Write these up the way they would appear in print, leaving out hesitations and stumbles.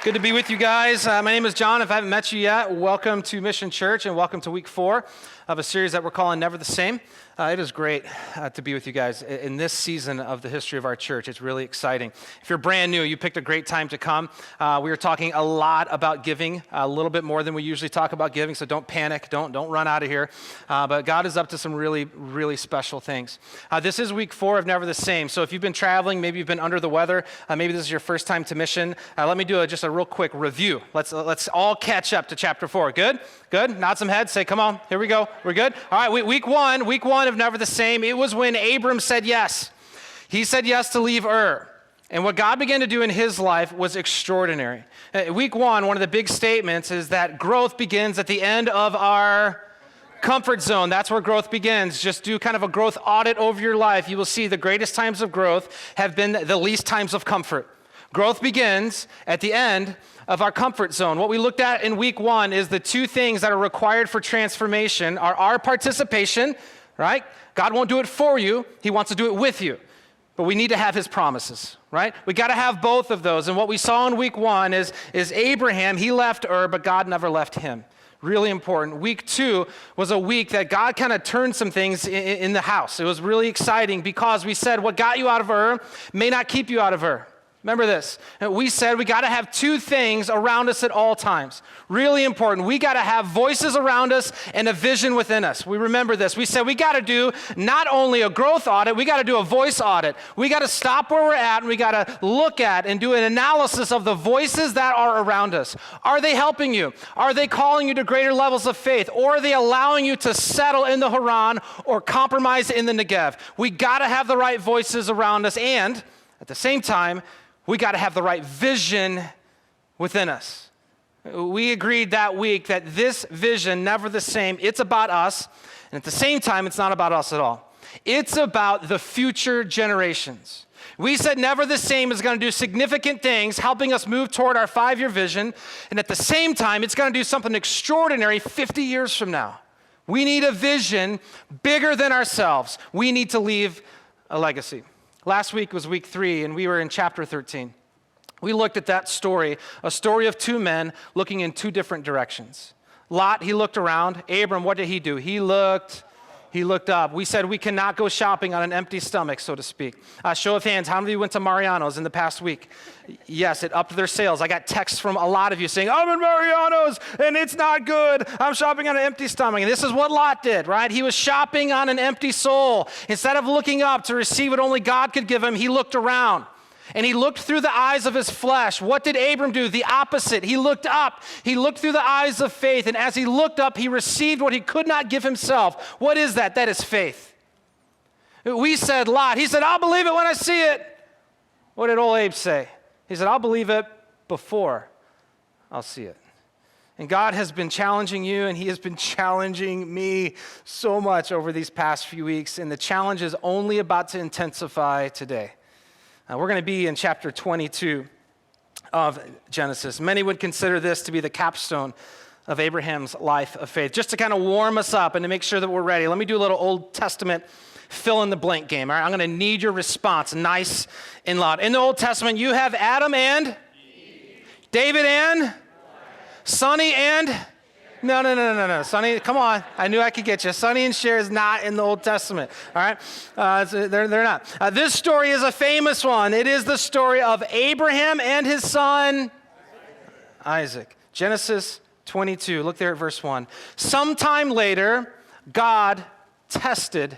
Good to be with you guys. My name is John. If I haven't met you yet, welcome to Mission Church and welcome to week 4 of a series that we're calling Never the Same. It is great to be with you guys in this season of the history of our church. It's really exciting. If you're brand new, you picked a great time to come. We are talking a lot about giving, a little bit more than we usually talk about giving, so don't panic, don't run out of here. But God is up to some really, really special things. This is week 4 of Never the Same. So if you've been traveling, maybe you've been under the weather, maybe this is your first time to Mission, let me do just a real quick review. Let's all catch up to chapter 4. Good? Good? Nod some heads. Say, come on. Here we go. We're good? All right, week one of Never the Same. It was when Abram said yes. He said yes to leave Ur. And what God began to do in his life was extraordinary. Week one of the big statements is that growth begins at the end of our comfort zone. That's where growth begins. Just do kind of a growth audit over your life. You will see the greatest times of growth have been the least times of comfort. Growth begins at the end of our comfort zone. What we looked at in week 1 is the two things that are required for transformation are our participation, right? God won't do it for you. He wants to do it with you. But we need to have his promises, right? We got to have both of those. And what we saw in week 1 is Abraham, he left Ur, but God never left him. Really important. Week 2 was a week that God kind of turned some things in the house. It was really exciting because we said what got you out of Ur may not keep you out of Ur. Remember this. We said we got to have two things around us at all times. Really important. We got to have voices around us and a vision within us. We remember this. We said we got to do not only a growth audit, we got to do a voice audit. We got to stop where we're at and we got to look at and do an analysis of the voices that are around us. Are they helping you? Are they calling you to greater levels of faith? Or are they allowing you to settle in the Haran or compromise in the Negev? We got to have the right voices around us, and at the same time, we got to have the right vision within us. We agreed that week that this vision, Never the Same, it's about us, and at the same time, it's not about us at all. It's about the future generations. We said Never the Same is going to do significant things, helping us move toward our 5-year vision, and at the same time, it's going to do something extraordinary 50 years from now. We need a vision bigger than ourselves. We need to leave a legacy. Last week was week 3, and we were in chapter 13. We looked at that story, a story of two men looking in two different directions. Lot, he looked around. Abram, what did he do? He looked up. We said we cannot go shopping on an empty stomach, so to speak. Show of hands, how many of you went to Mariano's in the past week? Yes, it upped their sales. I got texts from a lot of you saying, I'm in Mariano's and it's not good. I'm shopping on an empty stomach. And this is what Lot did, right? He was shopping on an empty soul. Instead of looking up to receive what only God could give him, he looked around. And he looked through the eyes of his flesh. What did Abram do? The opposite. He looked up. He looked through the eyes of faith. And as he looked up, he received what he could not give himself. What is that? That is faith. We said Lot. He said, I'll believe it when I see it. What did old Abe say? He said, I'll believe it before I'll see it. And God has been challenging you, and he has been challenging me so much over these past few weeks. And the challenge is only about to intensify today. We're going to be in chapter 22 of Genesis. Many would consider this to be the capstone of Abraham's life of faith. Just to kind of warm us up and to make sure that we're ready, let me do a little Old Testament fill in the blank game. All right? I'm going to need your response nice and loud. In the Old Testament, you have Adam and Eve. David and Sonny and No. Sonny, come on. I knew I could get you. Sonny and Cher is not in the Old Testament. All right? They're not. This story is a famous one. It is the story of Abraham and his son Isaac. Genesis 22. Look there at verse 1. Sometime later, God tested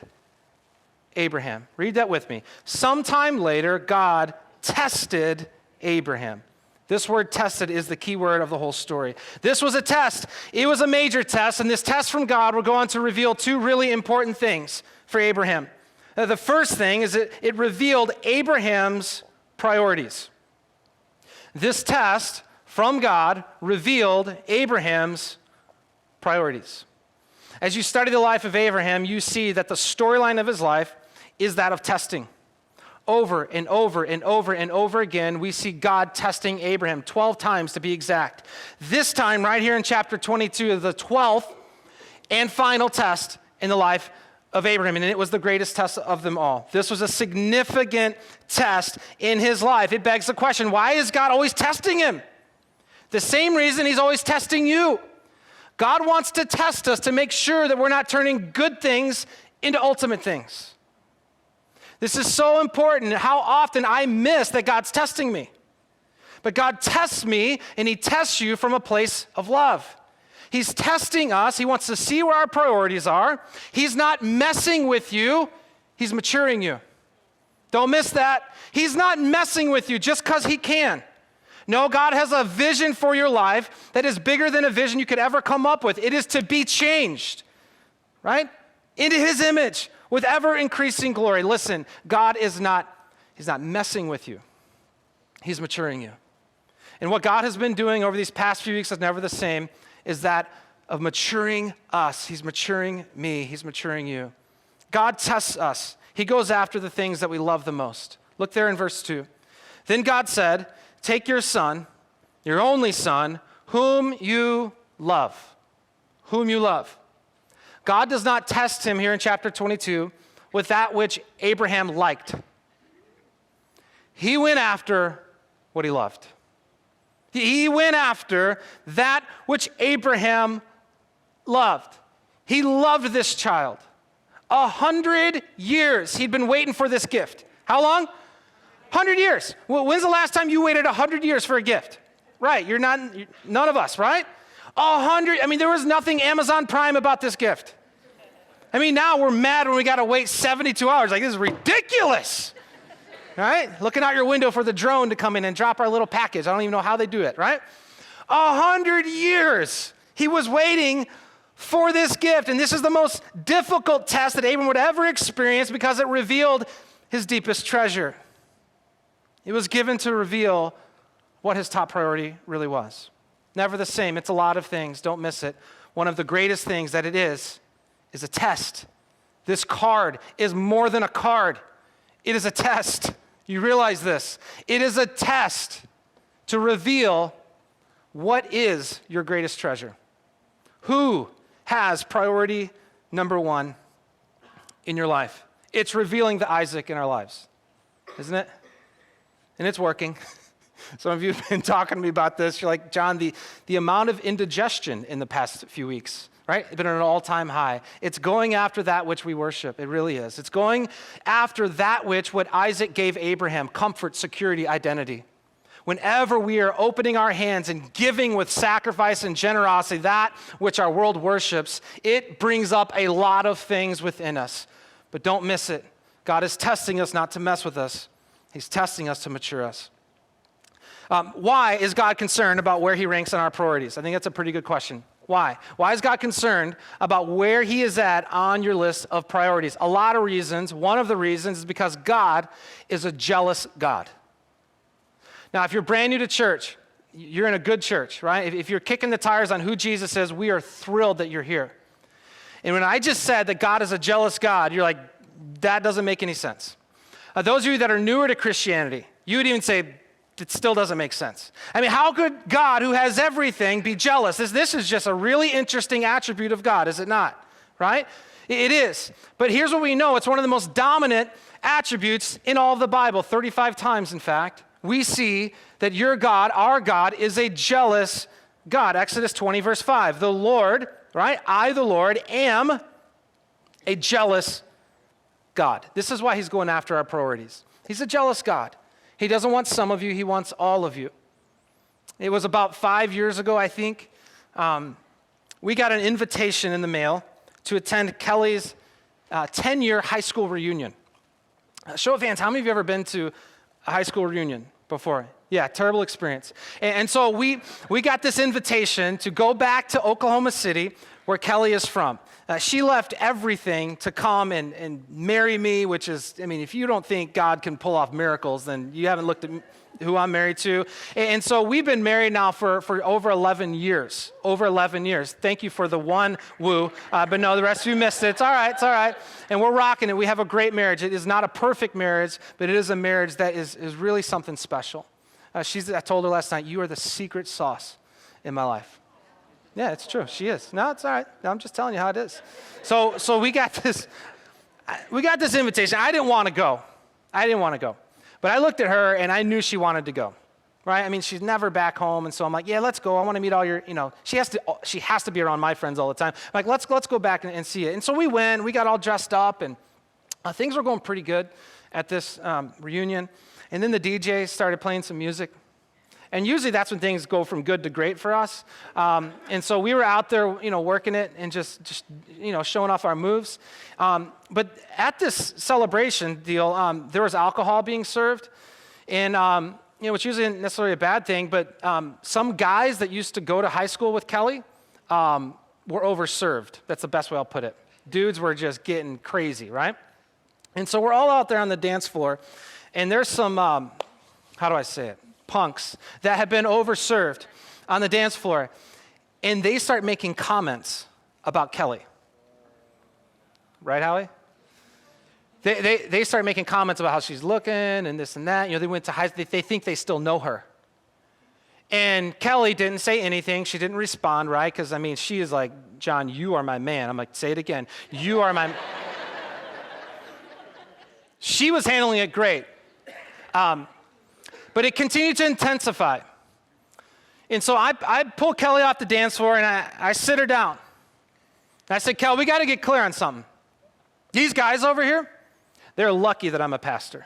Abraham. Read that with me. Sometime later, God tested Abraham. This word tested is the key word of the whole story. This was a test. It was a major test, and this test from God will go on to reveal two really important things for Abraham. The first thing is it revealed Abraham's priorities. This test from God revealed Abraham's priorities. As you study the life of Abraham, you see that the storyline of his life is that of testing. Over and over and over and over again, we see God testing Abraham 12 times to be exact. This time, right here in chapter 22, is the 12th and final test in the life of Abraham, and it was the greatest test of them all. This was a significant test in his life. It begs the question, why is God always testing him? The same reason he's always testing you. God wants to test us to make sure that we're not turning good things into ultimate things. This is so important, how often I miss that God's testing me. But God tests me, and he tests you from a place of love. He's testing us. He wants to see where our priorities are. He's not messing with you. He's maturing you. Don't miss that. He's not messing with you just because he can. No, God has a vision for your life that is bigger than a vision you could ever come up with. It is to be changed, right? Into his image with ever increasing glory. Listen, God is he's not messing with you. He's maturing you. And what God has been doing over these past few weeks is never the same, is that of maturing us. He's maturing me. He's maturing you. God tests us. He goes after the things that we love the most. Look there in verse 2. Then God said, take your son, your only son, whom you love. Whom you love. God does not test him here in chapter 22 with that which Abraham liked. He went after what he loved. He went after that which Abraham loved. He loved this child. 100 years he'd been waiting for this gift. How long? 100 years. Well, when's the last time you waited 100 years for a gift? Right, none of us, right? 100, there was nothing Amazon Prime about this gift. Now we're mad when we got to wait 72 hours. Like, this is ridiculous. Right? Looking out your window for the drone to come in and drop our little package. I don't even know how they do it, right? 100 years he was waiting for this gift. And this is the most difficult test that Abram would ever experience because it revealed his deepest treasure. It was given to reveal what his top priority really was. Never the same. It's a lot of things. Don't miss it. One of the greatest things that it is a test. This card is more than a card. It is a test. You realize this. It is a test to reveal what is your greatest treasure. Who has priority number one in your life? It's revealing the Isaac in our lives, isn't it? And it's working. Some of you have been talking to me about this. You're like, John, the amount of indigestion in the past few weeks, right? It's been at an all-time high. It's going after that which we worship. It really is. It's going after that which what Isaac gave Abraham, comfort, security, identity. Whenever we are opening our hands and giving with sacrifice and generosity, that which our world worships, it brings up a lot of things within us. But don't miss it. God is testing us not to mess with us. He's testing us to mature us. Why is God concerned about where he ranks on our priorities? I think that's a pretty good question. Why? Why is God concerned about where he is at on your list of priorities? A lot of reasons. One of the reasons is because God is a jealous God. Now, if you're brand new to church, you're in a good church, right? If you're kicking the tires on who Jesus is, we are thrilled that you're here. And when I just said that God is a jealous God, you're like, that doesn't make any sense. Those of you that are newer to Christianity, you would even say, it still doesn't make sense. How could God, who has everything, be jealous? This is just a really interesting attribute of God, is it not? Right? It is. But here's what we know. It's one of the most dominant attributes in all of the Bible. 35 times, in fact, we see that your God, our God, is a jealous God. Exodus 20, verse 5. The Lord, right? I, the Lord, am a jealous God. This is why he's going after our priorities. He's a jealous God. He doesn't want some of you, he wants all of you. It was about 5 years ago, I think, we got an invitation in the mail to attend Kelly's 10-year high school reunion. Show of hands, how many of you have ever been to a high school reunion before? Yeah, terrible experience. And so we got this invitation to go back to Oklahoma City, where Kelly is from. She left everything to come and marry me, which is, if you don't think God can pull off miracles, then you haven't looked at who I'm married to. And so we've been married now for over 11 years. Over 11 years. Thank you for the one woo. But no, the rest of you missed it. It's all right. It's all right. And we're rocking it. We have a great marriage. It is not a perfect marriage, but it is a marriage that is really something special. I told her last night, you are the secret sauce in my life. Yeah, it's true. She is. No, it's all right. I'm just telling you how it is. So we got this invitation. I didn't want to go. But I looked at her and I knew she wanted to go. right? I mean, she's never back home. And so I'm like, yeah, let's go. I want to meet all your, she has to be around my friends all the time. I'm like, let's go back and see it. And so we went, we got all dressed up, and things were going pretty good at this reunion. And then the DJ started playing some music. And usually that's when things go from good to great for us. And so we were out there, working it and just showing off our moves. But at this celebration deal, there was alcohol being served. And, which usually isn't necessarily a bad thing, but some guys that used to go to high school with Kelly were overserved. That's the best way I'll put it. Dudes were just getting crazy, right? And so we're all out there on the dance floor, and there's some, how do I say it, punks that have been overserved on the dance floor, and they start making comments about Kelly. Right, Howie? They start making comments about how she's looking and this and that. They went to high school. They think they still know her. And Kelly didn't say anything. She didn't respond, right? Because, she is like, John, you are my man. I'm like, say it again. You are my... She was handling it great. But it continued to intensify. And so I pull Kelly off the dance floor, and I sit her down. And I said, Kelly, we got to get clear on something. These guys over here, they're lucky that I'm a pastor.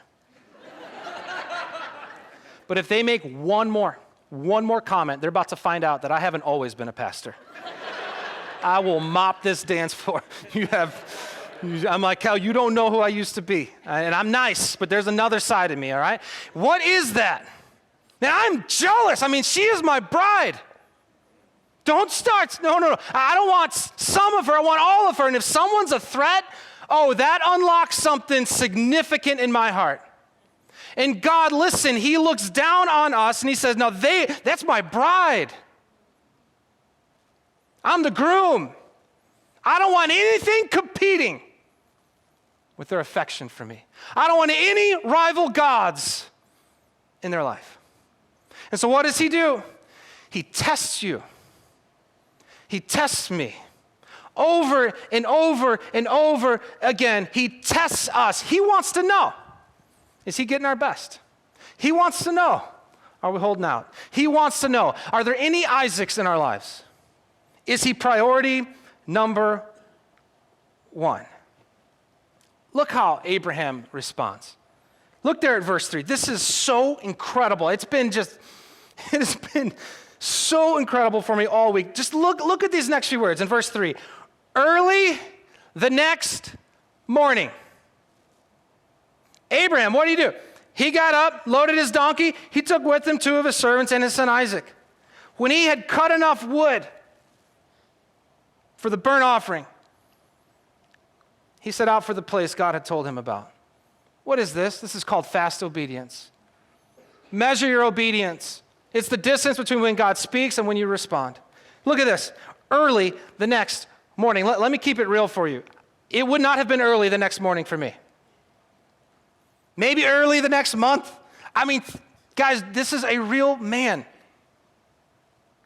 But if they make one more comment, they're about to find out that I haven't always been a pastor. I will mop this dance floor. I'm like, Cal, you don't know who I used to be. And I'm nice, but there's another side of me, all right? What is that? Now, I'm jealous. She is my bride. Don't start. No. I don't want some of her. I want all of her. And if someone's a threat, that unlocks something significant in my heart. And God, listen, he looks down on us and he says, no, that's my bride. I'm the groom. I don't want anything competing with their affection for me. I don't want any rival gods in their life. And so what does he do? He tests you. He tests me. Over and over and over again, he tests us. He wants to know, is he getting our best? He wants to know, are we holding out? He wants to know, are there any Isaacs in our lives? Is he priority number one? Look how Abraham responds. Look there at verse 3. This is so incredible. It has been so incredible for me all week. Just look at these next few words in verse 3. Early the next morning. Abraham, what do? He got up, loaded his donkey. He took with him 2 of his servants and his son Isaac. When he had cut enough wood for the burnt offering, he set out for the place God had told him about. What is this? This is called fast obedience. Measure your obedience. It's the distance between when God speaks and when you respond. Look at this. Early the next morning. Let me keep it real for you. It would not have been early the next morning for me. Maybe early the next month. Guys, this is a real man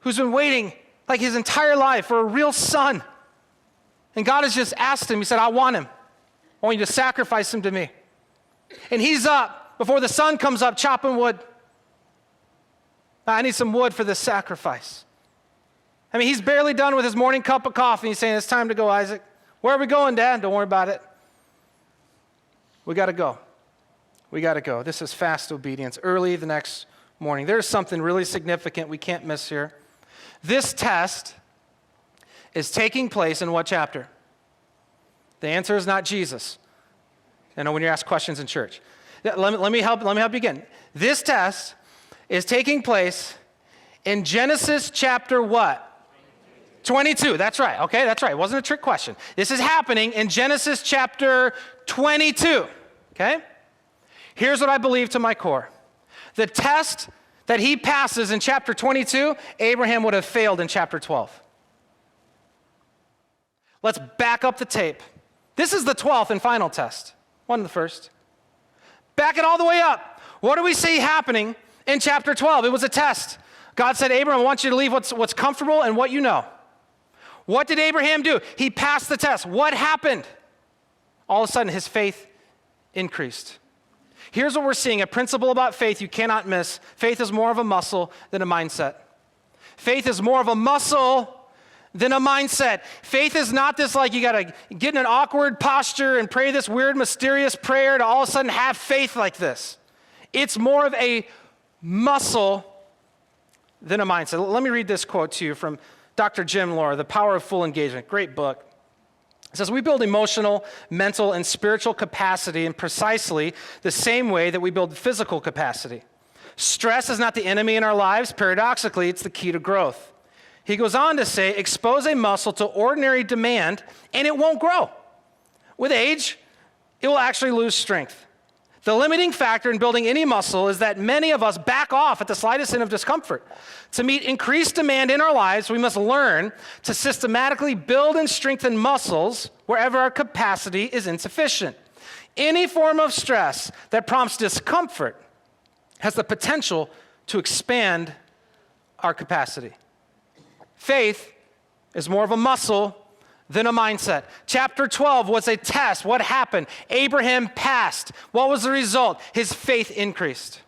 who's been waiting like his entire life for a real son. And God has just asked him, he said, I want him. I want you to sacrifice him to me. And he's up before the sun comes up chopping wood. I need some wood for this sacrifice. He's barely done with his morning cup of coffee. He's saying, it's time to go, Isaac. Where are we going, Dad? Don't worry about it. We got to go. We got to go. This is fast obedience. Early the next morning. There's something really significant we can't miss here. This test is taking place in what chapter? The answer is not Jesus. I know when you ask questions in church. Let me help you again. This test is taking place in Genesis chapter what? 22. That's right. Okay, that's right. It wasn't a trick question. This is happening in Genesis chapter 22. Okay? Here's what I believe to my core. The test that he passes in chapter 22, Abraham would have failed in chapter 12. Let's back up the tape. This is the 12th and final test. One of the first. Back it all the way up. What do we see happening in chapter 12? It was a test. God said, Abraham, I want you to leave what's comfortable and what you know. What did Abraham do? He passed the test. What happened? All of a sudden, his faith increased. Here's what we're seeing, a principle about faith you cannot miss. Faith is more of a muscle than a mindset. Faith is more of a muscle than a mindset. Faith is not this like you got to get in an awkward posture and pray this weird, mysterious prayer to all of a sudden have faith like this. It's more of a muscle than a mindset. Let me read this quote to you from Dr. Jim Lohr, The Power of Full Engagement. Great book. It says, we build emotional, mental, and spiritual capacity in precisely the same way that we build physical capacity. Stress is not the enemy in our lives. Paradoxically, it's the key to growth. He goes on to say, expose a muscle to ordinary demand, and it won't grow. With age, it will actually lose strength. The limiting factor in building any muscle is that many of us back off at the slightest hint of discomfort. To meet increased demand in our lives, we must learn to systematically build and strengthen muscles wherever our capacity is insufficient. Any form of stress that prompts discomfort has the potential to expand our capacity. Faith is more of a muscle than a mindset. Chapter 12 was a test. What happened? Abraham passed. What was the result? His faith increased.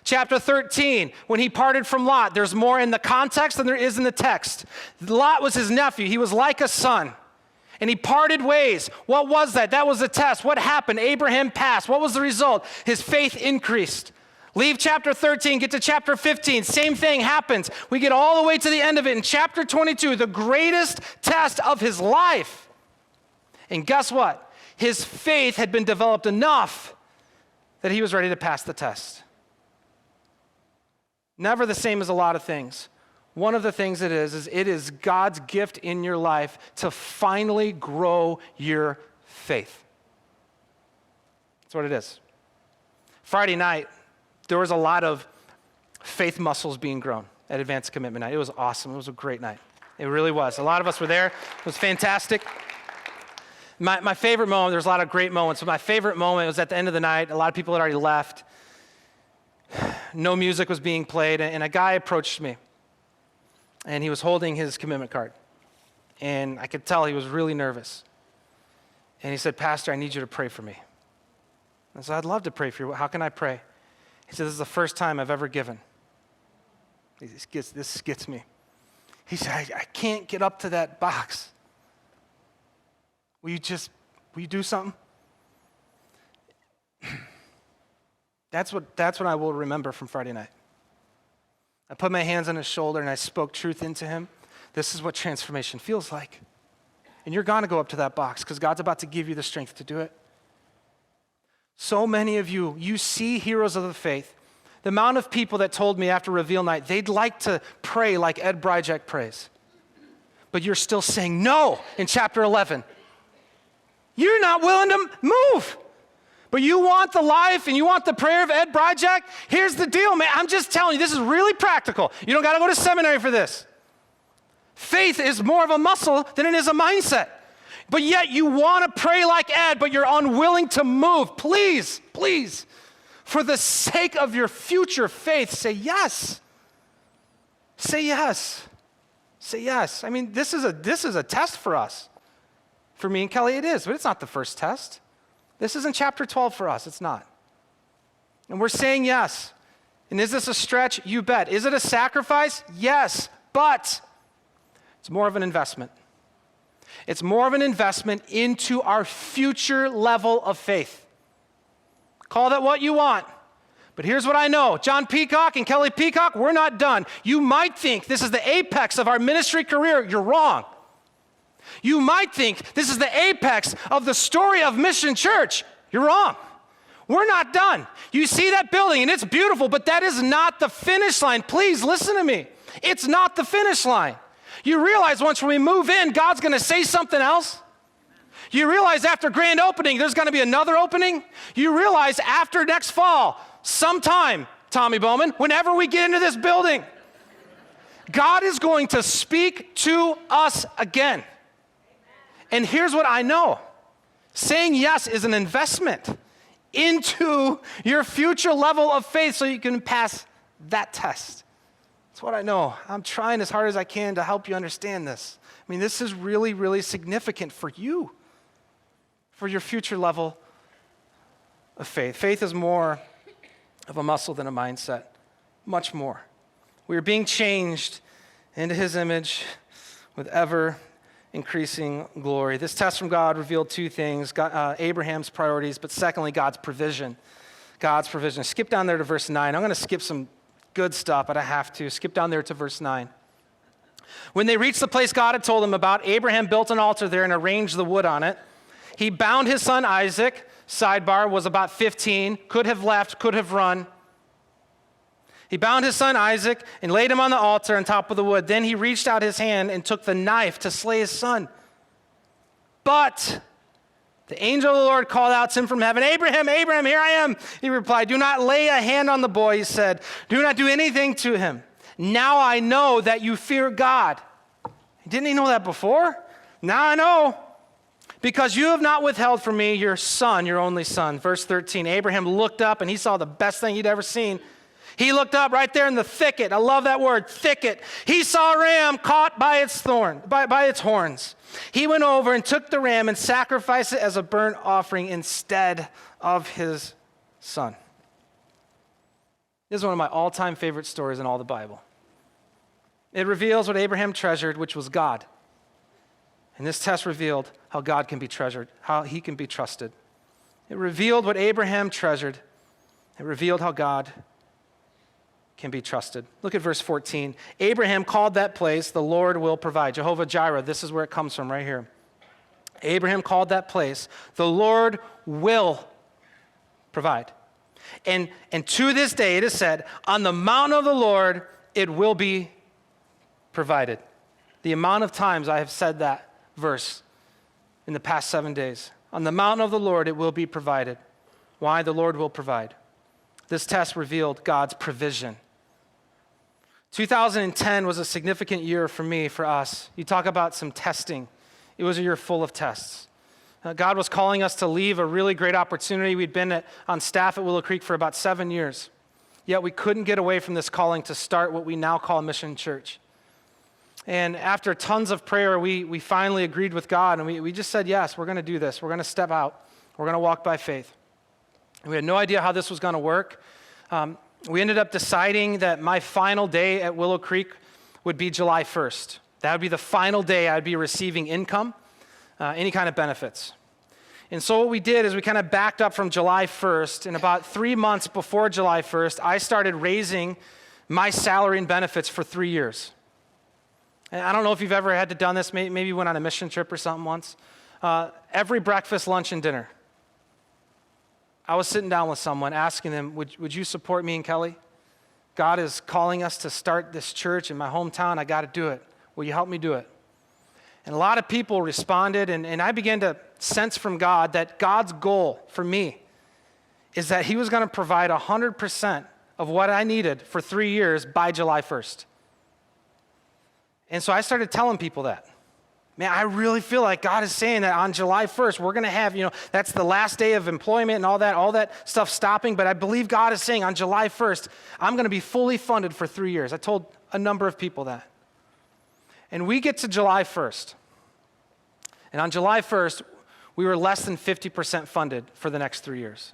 Chapter 13, when he parted from Lot, there's more in the context than there is in the text. Lot was his nephew. He was like a son. And he parted ways. What was that? That was the test. What happened? Abraham passed. What was the result? His faith increased. Leave chapter 13, get to chapter 15. Same thing happens. We get all the way to the end of it in chapter 22, the greatest test of his life. And guess what? His faith had been developed enough that he was ready to pass the test. Never the same as a lot of things. One of the things it is God's gift in your life to finally grow your faith. That's what it is. Friday night, there was a lot of faith muscles being grown at Advanced Commitment Night. It was awesome. It was a great night. It really was. A lot of us were there. It was fantastic. My favorite moment, there's a lot of great moments, but my favorite moment was at the end of the night. A lot of people had already left. No music was being played, and a guy approached me, and he was holding his commitment card. And I could tell he was really nervous. And he said, Pastor, I need you to pray for me. I said, I'd love to pray for you. How can I pray? He said, this is the first time I've ever given. This gets me. He said, I can't get up to that box. Will you do something? That's what I will remember from Friday night. I put my hands on his shoulder and I spoke truth into him. This is what transformation feels like. And you're going to go up to that box because God's about to give you the strength to do it. So many of you see heroes of the faith. The amount of people that told me after Reveal Night, they'd like to pray like Ed Bryjack prays. But you're still saying no in chapter 11. You're not willing to move. But you want the life and you want the prayer of Ed Bryjack? Here's the deal, man. I'm just telling you, this is really practical. You don't got to go to seminary for this. Faith is more of a muscle than it is a mindset. But yet you want to pray like Ed, but you're unwilling to move. Please, for the sake of your future faith, say yes. Say yes. Say yes. I mean, this is a test for us. For me and Kelly, it is, but it's not the first test. This isn't chapter 12 for us. It's not. And we're saying yes. And is this a stretch? You bet. Is it a sacrifice? Yes, but it's more of an investment. It's more of an investment into our future level of faith. Call that what you want. But here's what I know. John Peacock and Kelly Peacock, we're not done. You might think this is the apex of our ministry career. You're wrong. You might think this is the apex of the story of Mission Church. You're wrong. We're not done. You see that building and it's beautiful, but that is not the finish line. Please listen to me. It's not the finish line. You realize once we move in, God's going to say something else? You realize after grand opening, there's going to be another opening? You realize after next fall, sometime, Tommy Bowman, whenever we get into this building, God is going to speak to us again. And here's what I know. Saying yes is an investment into your future level of faith so you can pass that test. That's what I know. I'm trying as hard as I can to help you understand this. I mean, this is really, really significant for you, for your future level of faith. Faith is more of a muscle than a mindset. Much more. We are being changed into his image with ever increasing glory. This test from God revealed two things, Abraham's priorities, but secondly, God's provision. God's provision. Skip down there to verse 9. I'm going to skip some good stuff, but I have to. Skip down there to verse 9. When they reached the place God had told them about, Abraham built an altar there and arranged the wood on it. He bound his son Isaac, sidebar, was about 15, could have left, could have run. He bound his son Isaac and laid him on the altar on top of the wood. Then he reached out his hand and took the knife to slay his son. But the angel of the Lord called out to him from heaven, Abraham, Abraham, here I am. He replied, do not lay a hand on the boy, he said. Do not do anything to him. Now I know that you fear God. Didn't he know that before? Now I know. Because you have not withheld from me your son, your only son. Verse 13, Abraham looked up and he saw the best thing he'd ever seen. He looked up right there in the thicket. I love that word, thicket. He saw a ram caught by its horns. He went over and took the ram and sacrificed it as a burnt offering instead of his son. This is one of my all-time favorite stories in all the Bible. It reveals what Abraham treasured, which was God. And this test revealed how God can be treasured, how he can be trusted. It revealed what Abraham treasured. It revealed how God can be trusted. Look at verse 14. Abraham called that place, the Lord will provide. Jehovah Jireh, this is where it comes from right here. Abraham called that place, the Lord will provide. And to this day it is said, on the mountain of the Lord it will be provided. The amount of times I have said that verse in the past 7 days. On the mountain of the Lord it will be provided. Why? The Lord will provide. This test revealed God's provision. 2010 was a significant year for me, for us. You talk about some testing. It was a year full of tests. God was calling us to leave a really great opportunity. We'd been on staff at Willow Creek for about 7 years. Yet we couldn't get away from this calling to start what we now call Mission Church. And after tons of prayer, we finally agreed with God, and we just said, yes, we're going to do this. We're going to step out. We're going to walk by faith. And we had no idea how this was going to work. We ended up deciding that my final day at Willow Creek would be July 1st. That would be the final day I'd be receiving income, any kind of benefits. And so what we did is we kind of backed up from July 1st, and about 3 months before July 1st, I started raising my salary and benefits for 3 years. And I don't know if you've ever had to done this, maybe you went on a mission trip or something once. Every breakfast, lunch, and dinner, I was sitting down with someone asking them, would you support me and Kelly? God is calling us to start this church in my hometown. I got to do it. Will you help me do it? And a lot of people responded, and I began to sense from God that God's goal for me is that he was going to provide 100% of what I needed for 3 years by July 1st. And so I started telling people that. Man, I really feel like God is saying that on July 1st, we're going to have, that's the last day of employment and all that stuff stopping. But I believe God is saying on July 1st, I'm going to be fully funded for 3 years. I told a number of people that. And we get to July 1st. And on July 1st, we were less than 50% funded for the next 3 years.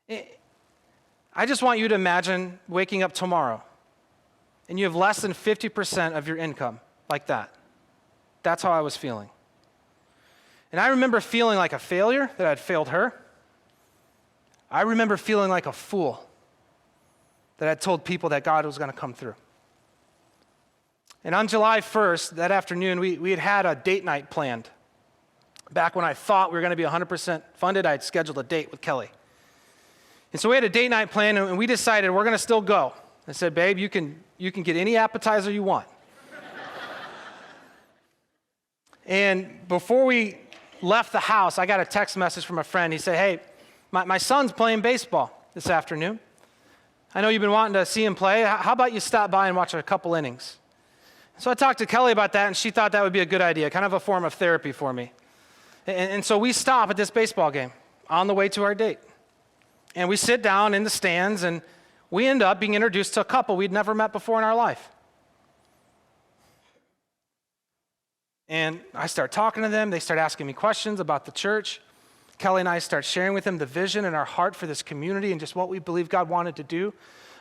I just want you to imagine waking up tomorrow and you have less than 50% of your income like that. That's how I was feeling. And I remember feeling like a failure, that I'd failed her. I remember feeling like a fool, that I'd told people that God was going to come through. And on July 1st, that afternoon, we had had a date night planned. Back when I thought we were going to be 100% funded, I'd scheduled a date with Kelly. And so we had a date night planned, and we decided we're going to still go. I said, babe, you can get any appetizer you want. And before we left the house, I got a text message from a friend. He said, hey, my son's playing baseball this afternoon. I know you've been wanting to see him play. How about you stop by and watch a couple innings? So I talked to Kelly about that, and she thought that would be a good idea, kind of a form of therapy for me. And so we stop at this baseball game on the way to our date. And we sit down in the stands, and we end up being introduced to a couple we'd never met before in our life. And I start talking to them. They start asking me questions about the church. Kelly and I start sharing with him the vision and our heart for this community and just what we believe God wanted to do.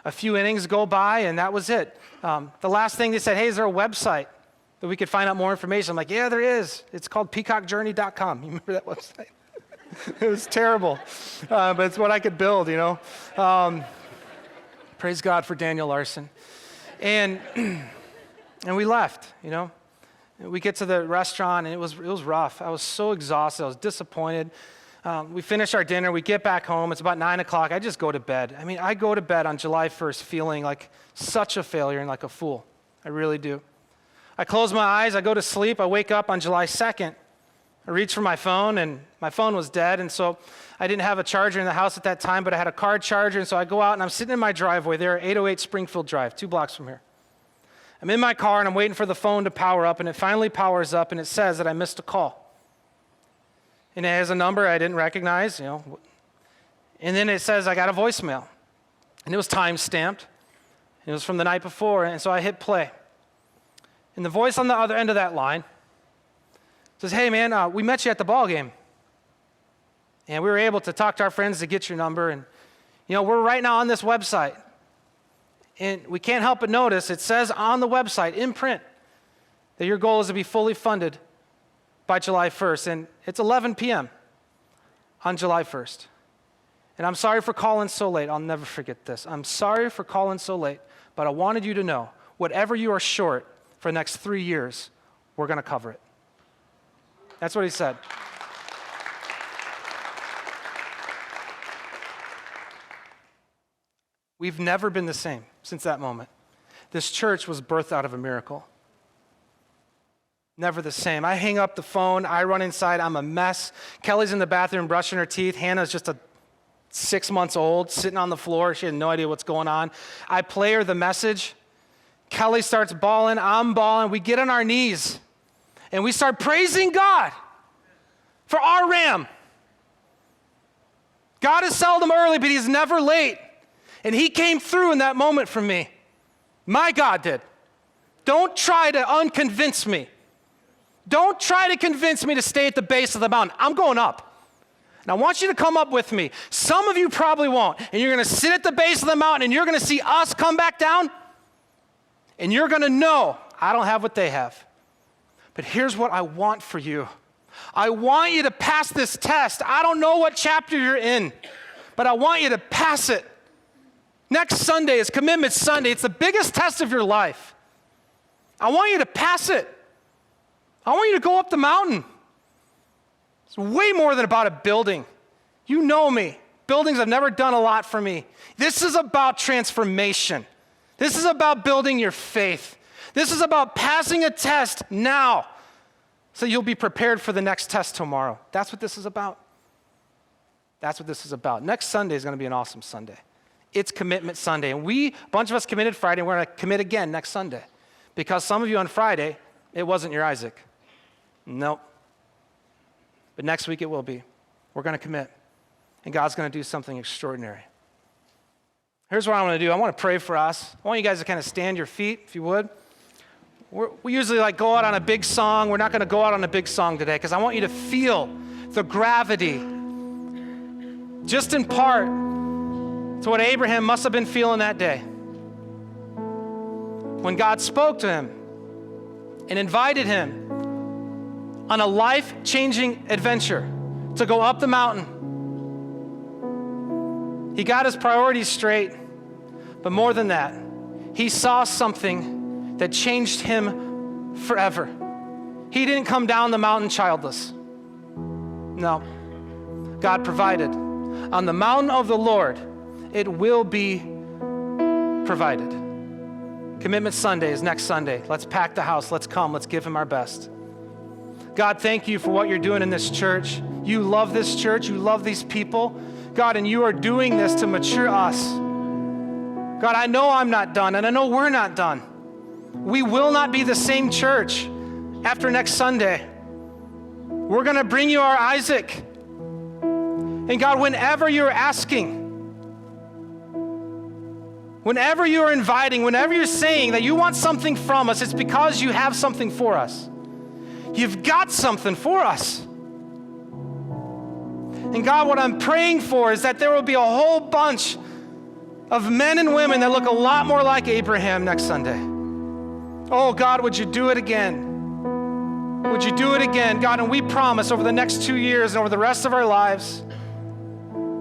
A few innings go by, and that was it. The last thing they said, hey, is there a website that we could find out more information? I'm like, yeah, there is. It's called peacockjourney.com. You remember that website? It was terrible, but it's what I could build, you know. Praise God for Daniel Larson. And we left, you know. We get to the restaurant, and it was rough. I was so exhausted. I was disappointed. We finish our dinner. We get back home. It's about 9 o'clock. I just go to bed. I mean, I go to bed on July 1st feeling like such a failure and like a fool. I really do. I close my eyes. I go to sleep. I wake up on July 2nd. I reach for my phone, and my phone was dead, and so I didn't have a charger in the house at that time, but I had a car charger, and so I go out, and I'm sitting in my driveway there at 808 Springfield Drive, 2 blocks from here. I'm in my car, and I'm waiting for the phone to power up, and it finally powers up, and it says that I missed a call. And it has a number I didn't recognize, you know, and then it says I got a voicemail, and it was time-stamped. It was from the night before, and so I hit play. And the voice on the other end of that line says, hey, man, we met you at the ball game. And we were able to talk to our friends to get your number. And, you know, we're right now on this website. And we can't help but notice it says on the website, in print, that your goal is to be fully funded by July 1st. And it's 11 p.m. on July 1st. And I'm sorry for calling so late. I'll never forget this. I'm sorry for calling so late, but I wanted you to know, whatever you are short for the next 3 years, we're going to cover it. That's what he said. We've never been the same since that moment. This church was birthed out of a miracle. Never the same. I hang up the phone. I run inside. I'm a mess. Kelly's in the bathroom brushing her teeth. Hannah's just 6 months old, sitting on the floor. She had no idea what's going on. I play her the message. Kelly starts bawling. I'm bawling. We get on our knees. And we start praising God for our Ram. God is seldom early, but he's never late. And he came through in that moment for me. My God did. Don't try to unconvince me. Don't try to convince me to stay at the base of the mountain. I'm going up. And I want you to come up with me. Some of you probably won't. And you're going to sit at the base of the mountain and you're going to see us come back down. And you're going to know I don't have what they have. But here's what I want for you. I want you to pass this test. I don't know what chapter you're in, but I want you to pass it. Next Sunday is Commitment Sunday. It's the biggest test of your life. I want you to pass it. I want you to go up the mountain. It's way more than about a building. You know me. Buildings have never done a lot for me. This is about transformation. This is about building your faith. This is about passing a test now so you'll be prepared for the next test tomorrow. That's what this is about. That's what this is about. Next Sunday is going to be an awesome Sunday. It's Commitment Sunday. And a bunch of us committed Friday, and we're going to commit again next Sunday. Because some of you on Friday, it wasn't your Isaac. Nope. But next week it will be. We're going to commit. And God's going to do something extraordinary. Here's what I want to do. I want to pray for us. I want you guys to kind of stand your feet, if you would. We usually go out on a big song. We're not going to go out on a big song today because I want you to feel the gravity, just in part, to what Abraham must have been feeling that day. When God spoke to him and invited him on a life-changing adventure to go up the mountain. He got his priorities straight, but more than that, he saw something that changed him forever. He didn't come down the mountain childless. No. God provided. On the mountain of the Lord, it will be provided. Commitment Sunday is next Sunday. Let's pack the house. Let's come. Let's give him our best. God, thank you for what you're doing in this church. You love this church. You love these people. God, and you are doing this to mature us. God, I know I'm not done, and I know we're not done. We will not be the same church after next Sunday. We're going to bring you our Isaac. And God, whenever you're asking, whenever you're inviting, whenever you're saying that you want something from us, it's because you have something for us. You've got something for us. And God, what I'm praying for is that there will be a whole bunch of men and women that look a lot more like Abraham next Sunday. Oh God, would you do it again? Would you do it again, God? And we promise over the next 2 years and over the rest of our lives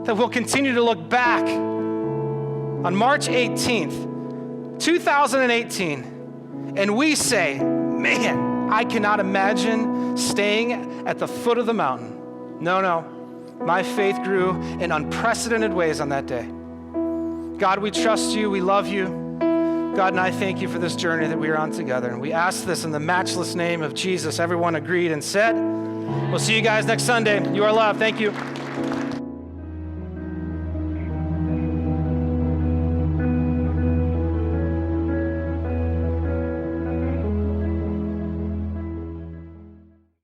that we'll continue to look back on March 18th, 2018, and we say, man, I cannot imagine staying at the foot of the mountain. No, my faith grew in unprecedented ways on that day. God, we trust you, we love you. God, and I thank you for this journey that we are on together. And we ask this in the matchless name of Jesus. Everyone agreed and said. We'll see you guys next Sunday. You are loved. Thank you.